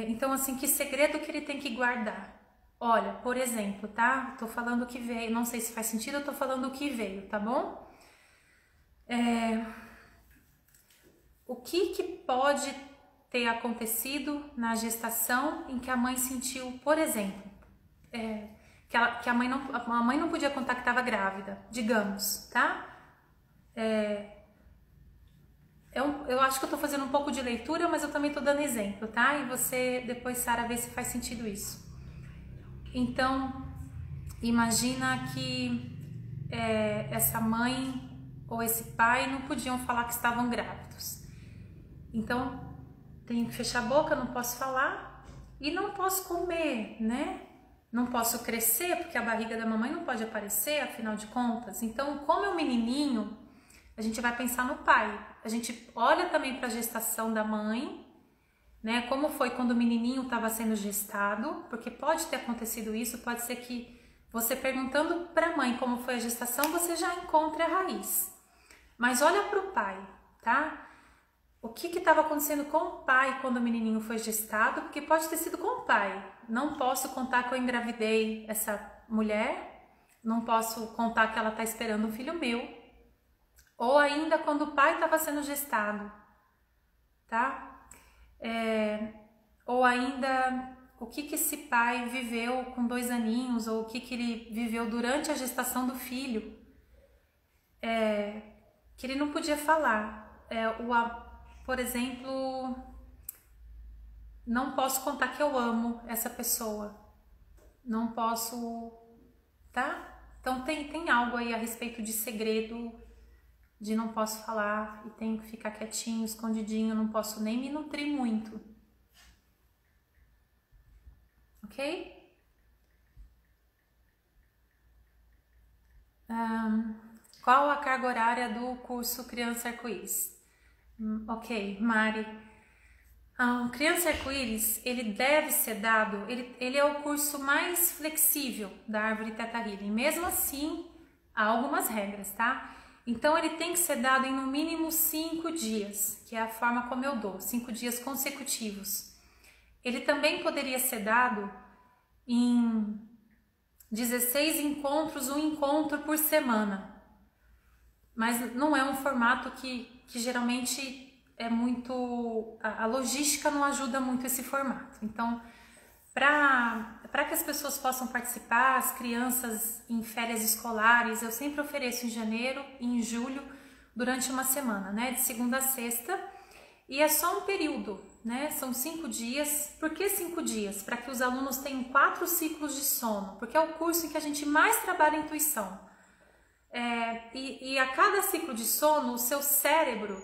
Speaker 1: Então, assim, que segredo que ele tem que guardar? Olha, por exemplo, tá? Tô falando o que veio, não sei se faz sentido, eu tô falando o que veio, tá bom? O que pode ter acontecido na gestação em que a mãe sentiu, por exemplo, que a mãe não podia contar que estava grávida, digamos, tá? Eu acho que eu tô fazendo um pouco de leitura, mas eu também tô dando exemplo, tá? E você depois, Sara, vê se faz sentido isso. Então, imagina que essa mãe ou esse pai não podiam falar que estavam grávidos. Então, tenho que fechar a boca, não posso falar e não posso comer, né? Não posso crescer porque a barriga da mamãe não pode aparecer, afinal de contas. Então, como é um menininho, a gente vai pensar no pai. A gente olha também para a gestação da mãe, né? Como foi quando o menininho estava sendo gestado, porque pode ter acontecido isso, pode ser que você perguntando para a mãe como foi a gestação, você já encontre a raiz. Mas olha para o pai, tá? O que estava acontecendo com o pai quando o menininho foi gestado, porque pode ter sido com o pai. Não posso contar que eu engravidei essa mulher, não posso contar que ela está esperando um filho meu, ou ainda quando o pai estava sendo gestado, tá? Ou ainda o que esse pai viveu com 2 aninhos, ou o que ele viveu durante a gestação do filho, que ele não podia falar. Por exemplo, não posso contar que eu amo essa pessoa, não posso, tá? Então tem algo aí a respeito de segredo, de não posso falar e tenho que ficar quietinho, escondidinho, não posso nem me nutrir muito, ok? Qual a carga horária do curso Criança Arco-Íris? Ok, Mari. Criança Arco-Íris, ele deve ser dado, ele é o curso mais flexível da Árvore Theta Healing. Mesmo assim, há algumas regras, tá? Então, ele tem que ser dado em no mínimo 5 dias, que é a forma como eu dou, 5 dias consecutivos. Ele também poderia ser dado em 16 encontros, um encontro por semana. Mas não é um formato que geralmente é muito... A logística não ajuda muito esse formato. Então, para que as pessoas possam participar, as crianças em férias escolares, eu sempre ofereço em janeiro e em julho, durante uma semana, né? De segunda a sexta. E é só um período, né? São 5 dias. Por que 5 dias? Para que os alunos tenham 4 ciclos de sono. Porque é o curso em que a gente mais trabalha a intuição. E a cada ciclo de sono, o seu cérebro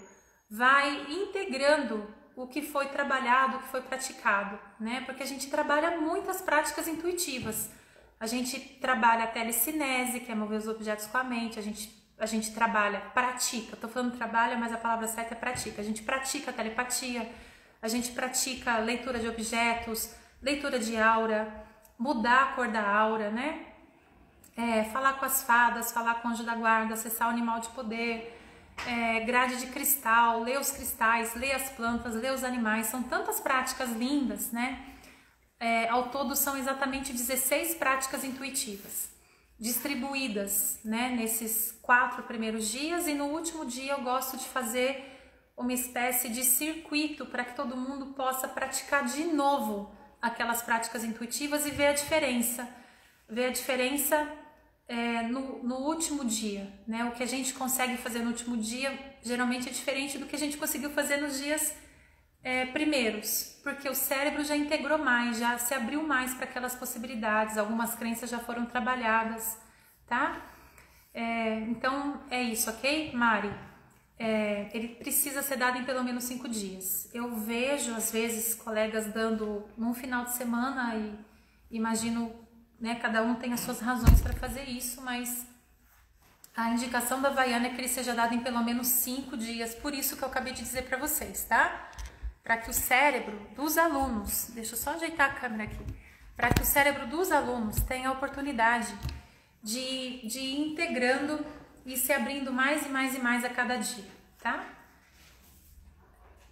Speaker 1: vai integrando o que foi trabalhado, o que foi praticado, né? Porque a gente trabalha muitas práticas intuitivas. A gente trabalha a telecinese, que é mover os objetos com a mente, a gente a gente trabalha, pratica, tô falando trabalha, mas a palavra certa é pratica. A gente pratica telepatia, a gente pratica leitura de objetos, leitura de aura, mudar a cor da aura, né? Falar com as fadas, falar com o anjo da guarda, acessar o animal de poder, grade de cristal, ler os cristais, ler as plantas, ler os animais. São tantas práticas lindas, né? Ao todo são exatamente 16 práticas intuitivas, distribuídas, né, nesses 4 primeiros dias, e no último dia eu gosto de fazer uma espécie de circuito para que todo mundo possa praticar de novo aquelas práticas intuitivas e ver a diferença. No último dia, né? O que a gente consegue fazer no último dia geralmente é diferente do que a gente conseguiu fazer nos dias primeiros, porque o cérebro já integrou mais, já se abriu mais para aquelas possibilidades, algumas crenças já foram trabalhadas, tá? Então é isso, ok, Mari? Ele precisa ser dado em pelo menos 5 dias. Eu vejo às vezes colegas dando num final de semana e imagino, né, cada um tem as suas razões para fazer isso, mas a indicação da Havaiana é que ele seja dado em pelo menos 5 dias, por isso que eu acabei de dizer para vocês, tá? Para que o cérebro dos alunos, deixa eu só ajeitar a câmera aqui, para que o cérebro dos alunos tenha a oportunidade de ir integrando e se abrindo mais e mais e mais a cada dia, tá?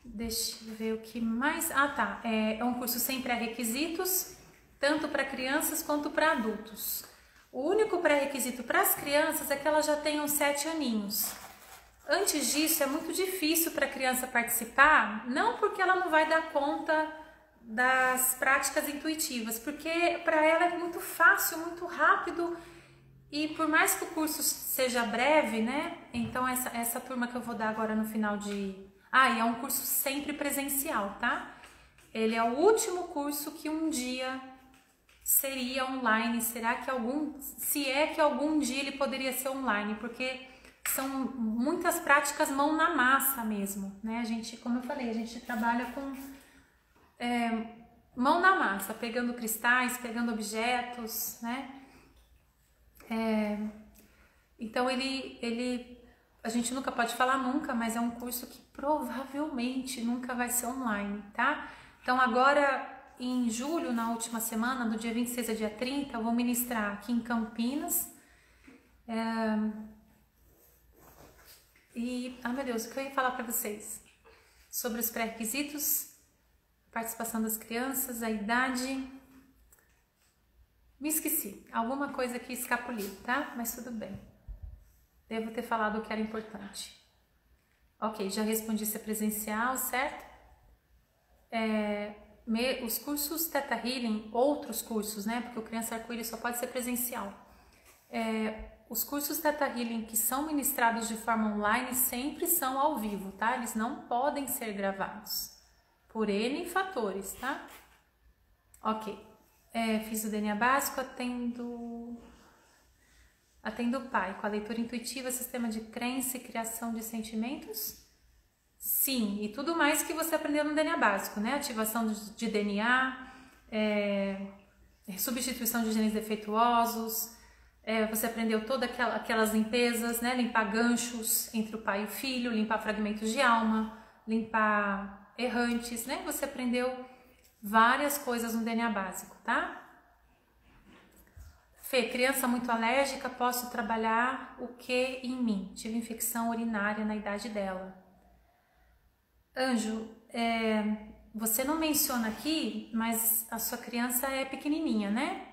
Speaker 1: Deixa eu ver o que mais... Ah, tá. É um curso sem pré-requisitos, tanto para crianças quanto para adultos. O único pré-requisito para as crianças é que elas já tenham 7 aninhos. Antes disso, é muito difícil para a criança participar, não porque ela não vai dar conta das práticas intuitivas, porque para ela é muito fácil, muito rápido, e por mais que o curso seja breve, né? Então essa turma que eu vou dar agora no final de... e é um curso sempre presencial, tá? Ele é o último curso que um dia seria online. Se é que algum dia ele poderia ser online, porque são muitas práticas mão na massa mesmo, né? A gente, como eu falei, a gente trabalha com mão na massa, pegando cristais, pegando objetos, né? Então a gente nunca pode falar nunca, mas é um curso que provavelmente nunca vai ser online, tá? Então agora em julho, na última semana, do dia 26 a dia 30, eu vou ministrar aqui em Campinas. Meu Deus, o que eu ia falar para vocês? Sobre os pré-requisitos, participação das crianças, a idade... Me esqueci, alguma coisa que escapuliu, tá? Mas tudo bem. Devo ter falado o que era importante. Ok, já respondi se é presencial, certo? Os cursos Theta Healing, outros cursos, né? Porque o Criança Arco-Íris só pode ser presencial. Os cursos Theta Healing que são ministrados de forma online sempre são ao vivo, tá? Eles não podem ser gravados, por N fatores, tá? Ok. Fiz o DNA básico, atendo o pai com a leitura intuitiva, sistema de crença e criação de sentimentos? Sim, e tudo mais que você aprendeu no DNA básico, né? Ativação de DNA, substituição de genes defeituosos, você aprendeu todas aquelas limpezas, né? Limpar ganchos entre o pai e o filho, limpar fragmentos de alma, limpar errantes, né? Você aprendeu várias coisas no DNA básico, tá? Fê, criança muito alérgica, posso trabalhar o que em mim? Tive infecção urinária na idade dela. Anjo, você não menciona aqui, mas a sua criança é pequenininha, né?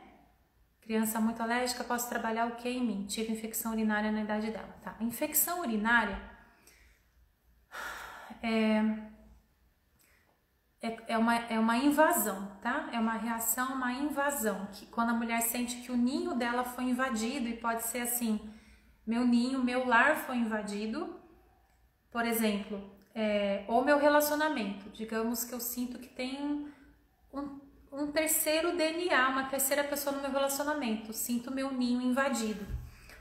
Speaker 1: Criança muito alérgica, posso trabalhar o que em mim? Tive infecção urinária na idade dela, tá? Infecção urinária é uma invasão, tá? É uma reação, uma invasão, que quando a mulher sente que o ninho dela foi invadido, e pode ser assim, meu ninho, meu lar foi invadido, por exemplo, ou meu relacionamento, digamos que eu sinto que tem um terceiro DNA, uma terceira pessoa no meu relacionamento, sinto meu ninho invadido,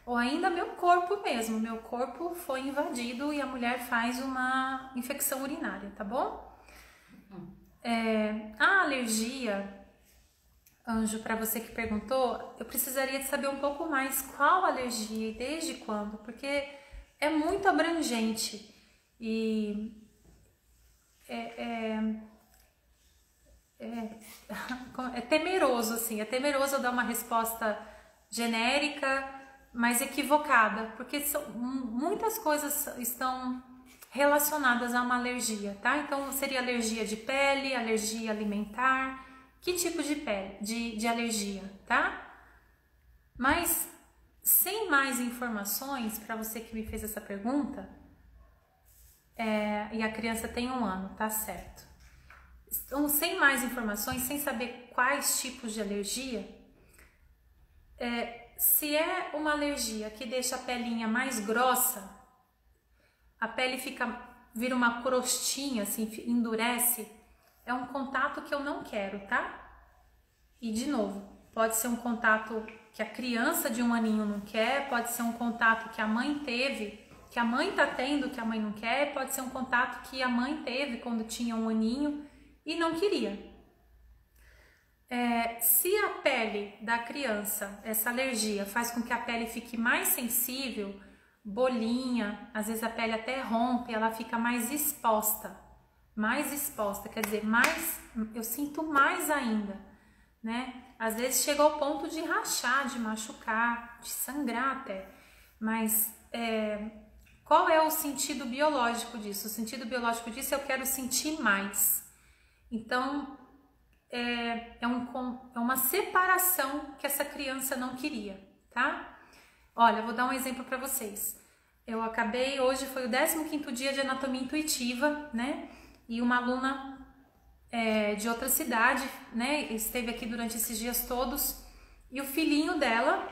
Speaker 1: ou ainda meu corpo mesmo, meu corpo foi invadido e a mulher faz uma infecção urinária, tá bom? A alergia, Anjo, para você que perguntou, eu precisaria de saber um pouco mais qual alergia e desde quando, porque é muito abrangente e é temeroso, assim, é temeroso eu dar uma resposta genérica, mas equivocada, porque muitas coisas estão relacionadas a uma alergia, tá? Então seria alergia de pele, alergia alimentar, que tipo de pele, de alergia, tá? Mas sem mais informações, para você que me fez essa pergunta, e a criança tem 1 ano, tá certo? Então, sem mais informações, sem saber quais tipos de alergia, se é uma alergia que deixa a pelinha mais grossa, a pele vira uma crostinha, assim, endurece, é um contato que eu não quero, tá? E de novo, pode ser um contato que a criança de 1 aninho não quer, pode ser um contato que a mãe teve, que a mãe tá tendo, que a mãe não quer, pode ser um contato que a mãe teve quando tinha 1 aninho e não queria. Se a pele da criança, essa alergia, faz com que a pele fique mais sensível, bolinha, às vezes a pele até rompe, ela fica mais exposta, quer dizer, eu sinto mais ainda, né? Às vezes chega ao ponto de rachar, de machucar, de sangrar até, mas qual é o sentido biológico disso? O sentido biológico disso é eu quero sentir mais. Então, é uma separação que essa criança não queria, tá? Olha, eu vou dar um exemplo para vocês. Hoje foi o 15º dia de anatomia intuitiva, né? E uma aluna de outra cidade, né, esteve aqui durante esses dias todos, e o filhinho dela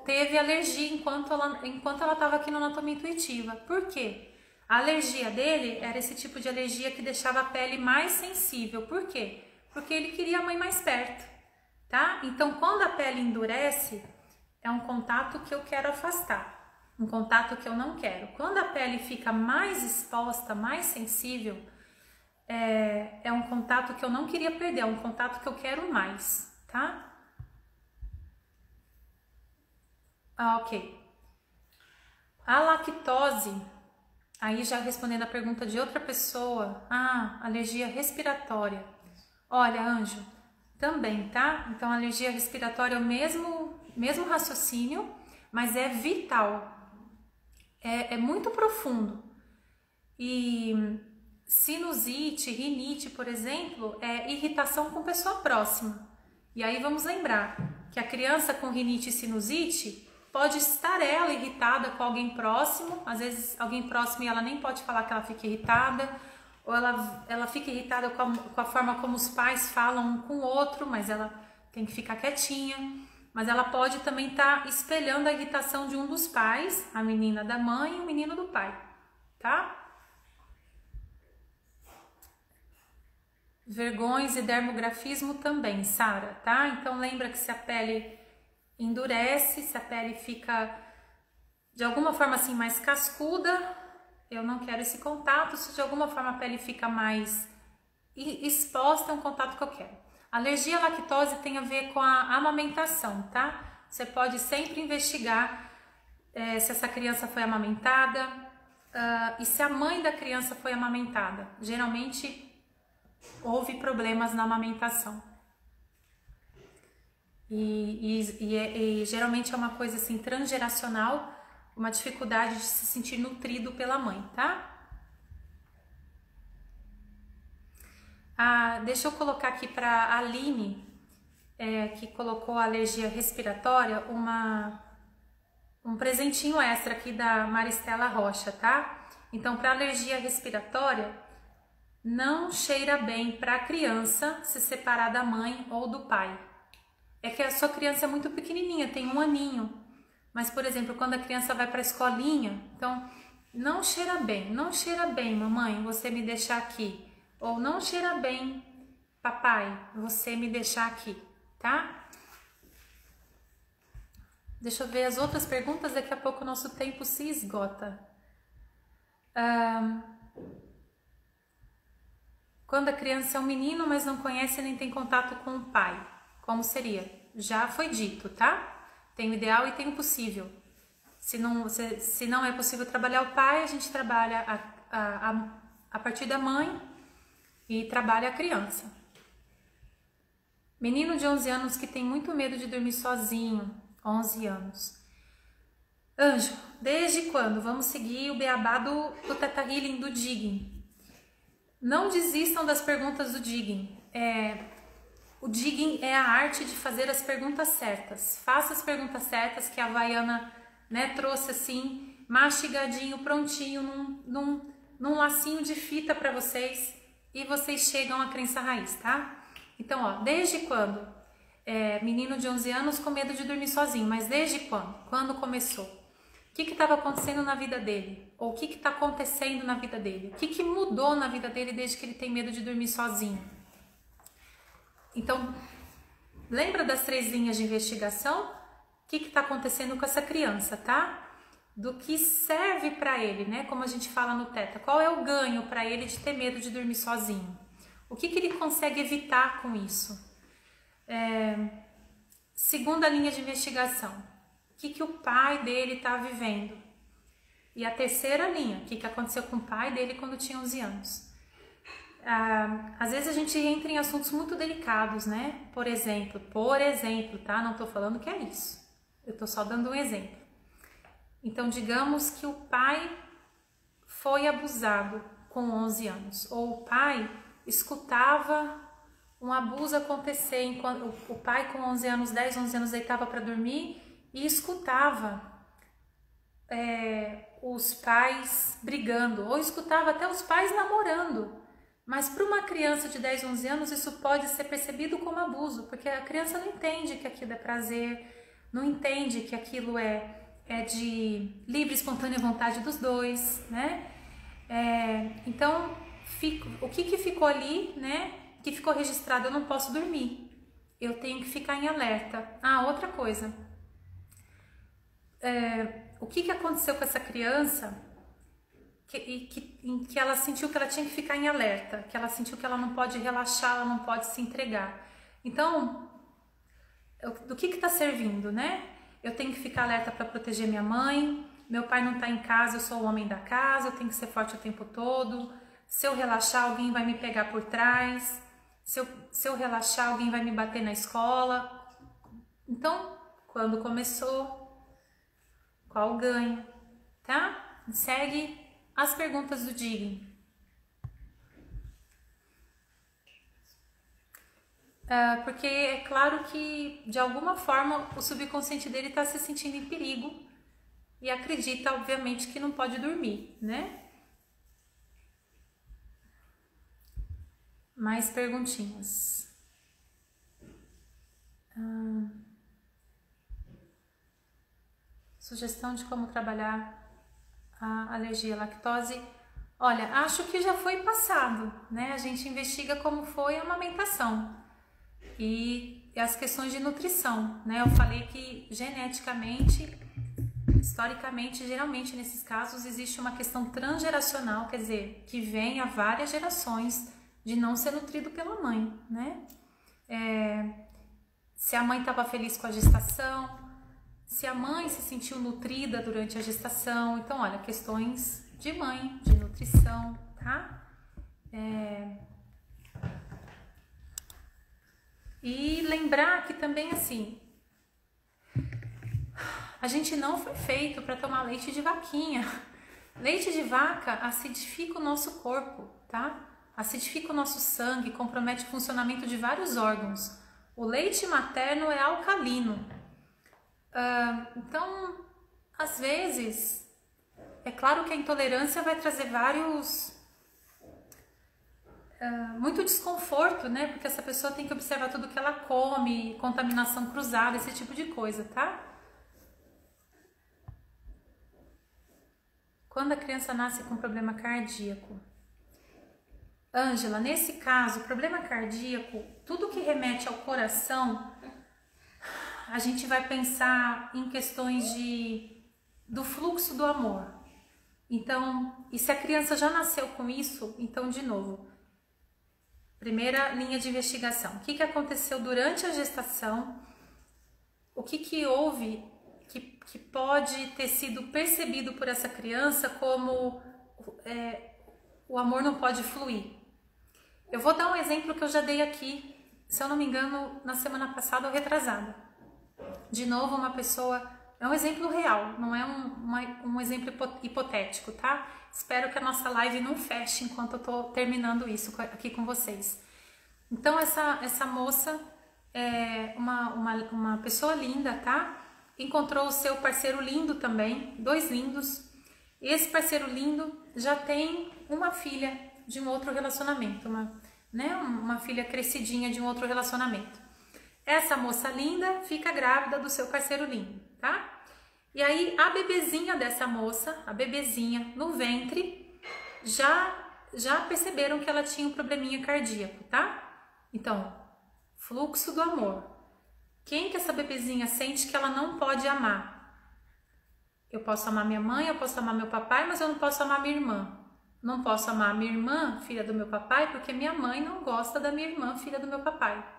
Speaker 1: teve alergia enquanto ela estava aqui no anatomia intuitiva. Por quê? A alergia dele era esse tipo de alergia que deixava a pele mais sensível. Por quê? Porque ele queria a mãe mais perto, tá? Então, quando a pele endurece, é um contato que eu quero afastar, um contato que eu não quero. Quando a pele fica mais exposta, mais sensível, é um contato que eu não queria perder, é um contato que eu quero mais, tá? Ok. A lactose, aí já respondendo a pergunta de outra pessoa, alergia respiratória. Olha, Anjo, também, tá? Então, alergia respiratória é o mesmo raciocínio, mas é vital, é muito profundo. E sinusite, rinite, por exemplo, é irritação com pessoa próxima. E aí vamos lembrar que a criança com rinite e sinusite pode estar ela irritada com alguém próximo, às vezes alguém próximo e ela nem pode falar que ela fica irritada, ou ela fica irritada com a forma como os pais falam um com o outro, mas ela tem que ficar quietinha. Mas ela pode também estar espelhando a irritação de um dos pais, a menina da mãe e o menino do pai, tá? Vergões e dermografismo também, Sara, tá? Então lembra que se a pele endurece, se a pele fica de alguma forma assim mais cascuda, eu não quero esse contato. Se de alguma forma a pele fica mais exposta, é um contato que eu quero. Alergia à lactose tem a ver com a amamentação, tá? Você pode sempre investigar se essa criança foi amamentada e se a mãe da criança foi amamentada. Geralmente houve problemas na amamentação. E geralmente é uma coisa assim transgeracional, uma dificuldade de se sentir nutrido pela mãe, tá? Deixa eu colocar aqui para a Aline, que colocou alergia respiratória, um presentinho extra aqui da Maristela Rocha, tá? Então, para alergia respiratória, não cheira bem para a criança se separar da mãe ou do pai. É que a sua criança é muito pequenininha, tem 1 aninho. Mas, por exemplo, quando a criança vai para a escolinha, então, não cheira bem, mamãe, você me deixar aqui. Ou não cheira bem, papai, você me deixar aqui, tá? Deixa eu ver as outras perguntas, daqui a pouco o nosso tempo se esgota. Quando a criança é um menino, mas não conhece nem tem contato com o pai, como seria? Já foi dito, tá? Tem o ideal e tem o possível. Se não é possível trabalhar o pai, a gente trabalha a partir da mãe e trabalha a criança. Menino de 11 anos que tem muito medo de dormir sozinho, 11 anos. Anjo, desde quando? Vamos seguir o beabá do Theta Healing, do Digging. Não desistam das perguntas do Digging. O Digging é a arte de fazer as perguntas certas. Faça as perguntas certas que a Havaiana, né, trouxe assim, mastigadinho, prontinho, num lacinho de fita para vocês, e vocês chegam à crença raiz, tá? Então, ó, desde quando? Menino de 11 anos com medo de dormir sozinho, mas desde quando? Quando começou? O que estava acontecendo na vida dele? Ou o que está acontecendo na vida dele? O que mudou na vida dele desde que ele tem medo de dormir sozinho? Então, lembra das 3 linhas de investigação? O que está acontecendo com essa criança, tá? Do que serve para ele, né? Como a gente fala no Theta. Qual é o ganho para ele de ter medo de dormir sozinho? O que ele consegue evitar com isso? Segunda linha de investigação. O que o pai dele está vivendo? E a terceira linha. O que aconteceu com o pai dele quando tinha 11 anos? Às vezes a gente entra em assuntos muito delicados, né? Por exemplo, tá? Não estou falando que é isso. Eu estou só dando um exemplo. Então, digamos que o pai foi abusado com 11 anos. Ou o pai escutava um abuso acontecer enquanto o pai com 11 anos, 10, 11 anos deitava para dormir e escutava os pais brigando, ou escutava até os pais namorando. Mas para uma criança de 10, 11 anos isso pode ser percebido como abuso, porque a criança não entende que aquilo é prazer, não entende que aquilo é de livre e espontânea vontade dos dois, né? Então, o que ficou ali, né? Que ficou registrado, eu não posso dormir, eu tenho que ficar em alerta. Outra coisa, o que aconteceu com essa criança em que ela sentiu que ela tinha que ficar em alerta, que ela sentiu que ela não pode relaxar, ela não pode se entregar. Então, do que está servindo, né? Eu tenho que ficar alerta para proteger minha mãe, meu pai não está em casa, eu sou o homem da casa, eu tenho que ser forte o tempo todo. Se eu relaxar, alguém vai me pegar por trás. Se eu relaxar, alguém vai me bater na escola. Então, quando começou, qual o ganho, tá? Segue as perguntas do Digging. Porque é claro que, de alguma forma, o subconsciente dele está se sentindo em perigo e acredita, obviamente, que não pode dormir, né? Mais perguntinhas. Sugestão de como trabalhar a alergia à lactose. Olha, acho que já foi passado, né? A gente investiga como foi a amamentação e as questões de nutrição, né? Eu falei que geneticamente, historicamente, geralmente nesses casos existe uma questão transgeracional, quer dizer, que vem há várias gerações de não ser nutrido pela mãe, né? Se a mãe estava feliz com a gestação, se a mãe se sentiu nutrida durante a gestação. Então, olha, questões de mãe, de nutrição, tá? E lembrar que também, assim, a gente não foi feito para tomar leite de vaquinha. Leite de vaca acidifica o nosso corpo, tá? Acidifica o nosso sangue, compromete o funcionamento de vários órgãos. O leite materno é alcalino. Então, às vezes, é claro que a intolerância vai trazer muito desconforto, né? Porque essa pessoa tem que observar tudo que ela come, contaminação cruzada, esse tipo de coisa, tá? Quando a criança nasce com problema cardíaco. Ângela, nesse caso, problema cardíaco, tudo que remete ao coração, a gente vai pensar em questões do fluxo do amor. Então, e se a criança já nasceu com isso, então, de novo, primeira linha de investigação. O que aconteceu durante a gestação? O que houve que pode ter sido percebido por essa criança como o amor não pode fluir. Eu vou dar um exemplo que eu já dei aqui, se eu não me engano, na semana passada ou retrasada. De novo, uma pessoa... É um exemplo real, não é um exemplo hipotético, tá? Espero que a nossa live não feche enquanto eu tô terminando isso aqui com vocês. Então, essa moça é uma pessoa linda, tá? Encontrou o seu parceiro lindo também, 2 lindos. Esse parceiro lindo já tem uma filha de um outro relacionamento, uma filha crescidinha de um outro relacionamento. Essa moça linda fica grávida do seu parceiro lindo, tá? E aí a bebezinha dessa moça, a bebezinha no ventre, já perceberam que ela tinha um probleminha cardíaco, tá? Então, fluxo do amor. Quem que essa bebezinha sente que ela não pode amar? Eu posso amar minha mãe, eu posso amar meu papai, mas eu não posso amar minha irmã. Não posso amar minha irmã, filha do meu papai, porque minha mãe não gosta da minha irmã, filha do meu papai.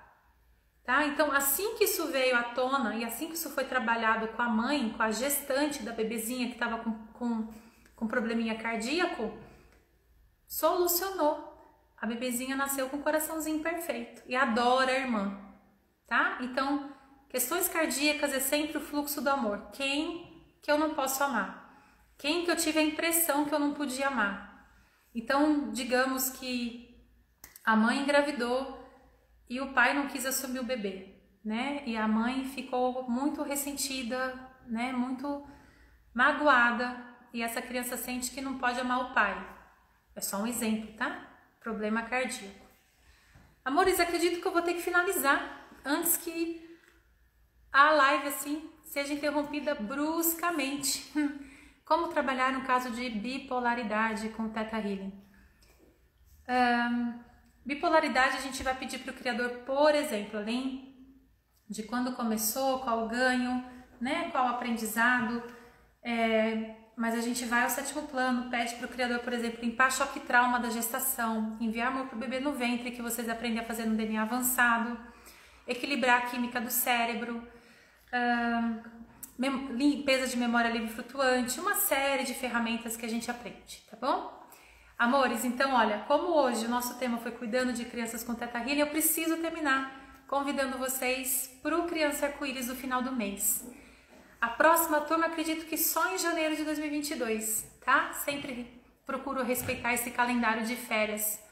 Speaker 1: Tá? Então, assim que isso veio à tona e assim que isso foi trabalhado com a mãe, com a gestante da bebezinha que estava com probleminha cardíaco, solucionou. A bebezinha nasceu com o coraçãozinho perfeito e adora a irmã. Tá? Então, questões cardíacas é sempre o fluxo do amor. Quem que eu não posso amar? Quem que eu tive a impressão que eu não podia amar? Então, digamos que a mãe engravidou e o pai não quis assumir o bebê, né? E a mãe ficou muito ressentida, né? Muito magoada, e essa criança sente que não pode amar o pai. É só um exemplo, tá? Problema cardíaco. Amores, acredito que eu vou ter que finalizar antes que a live assim seja interrompida bruscamente. Como trabalhar no caso de bipolaridade com o Theta Healing? Bipolaridade a gente vai pedir para o Criador, por exemplo, além de quando começou, qual o ganho, né, qual o aprendizado, mas a gente vai ao 7º plano, pede para o Criador, por exemplo, limpar choque e trauma da gestação, enviar amor para o bebê no ventre, que vocês aprendem a fazer no DNA avançado, equilibrar a química do cérebro, limpeza de memória livre flutuante, uma série de ferramentas que a gente aprende, tá bom? Amores, então olha, como hoje o nosso tema foi cuidando de crianças com Theta Healing, eu preciso terminar convidando vocês para o Criança Arco-Íris do final do mês. A próxima turma acredito que só em janeiro de 2022, tá? Sempre procuro respeitar esse calendário de férias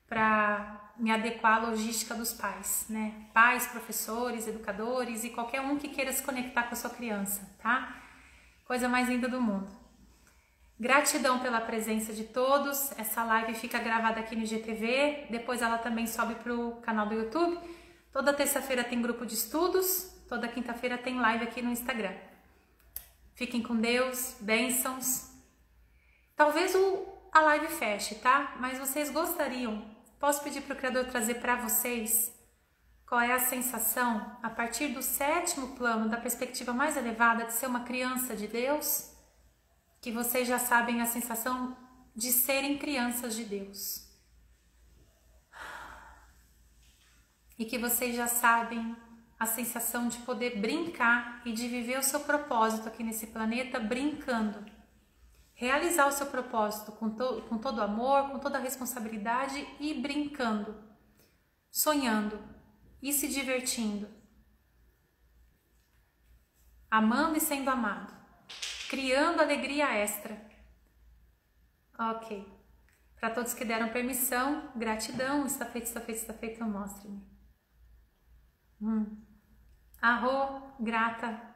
Speaker 1: para me adequar à logística dos pais, né? Pais, professores, educadores e qualquer um que queira se conectar com a sua criança, tá? Coisa mais linda do mundo. Gratidão pela presença de todos. Essa live fica gravada aqui no IGTV, depois ela também sobe para o canal do YouTube. Toda terça-feira tem grupo de estudos, toda quinta-feira tem live aqui no Instagram. Fiquem com Deus, bênçãos. Talvez a live feche, tá? Mas vocês gostariam, posso pedir para o Criador trazer para vocês qual é a sensação, a partir do 7º plano, da perspectiva mais elevada de ser uma criança de Deus, que vocês já sabem a sensação de serem crianças de Deus. E que vocês já sabem a sensação de poder brincar e de viver o seu propósito aqui nesse planeta brincando. Realizar o seu propósito com todo amor, com toda a responsabilidade e brincando, sonhando e se divertindo. Amando e sendo amado. Criando alegria extra. Ok. Para todos que deram permissão, gratidão. Está feito, mostre-me. Arro, grata.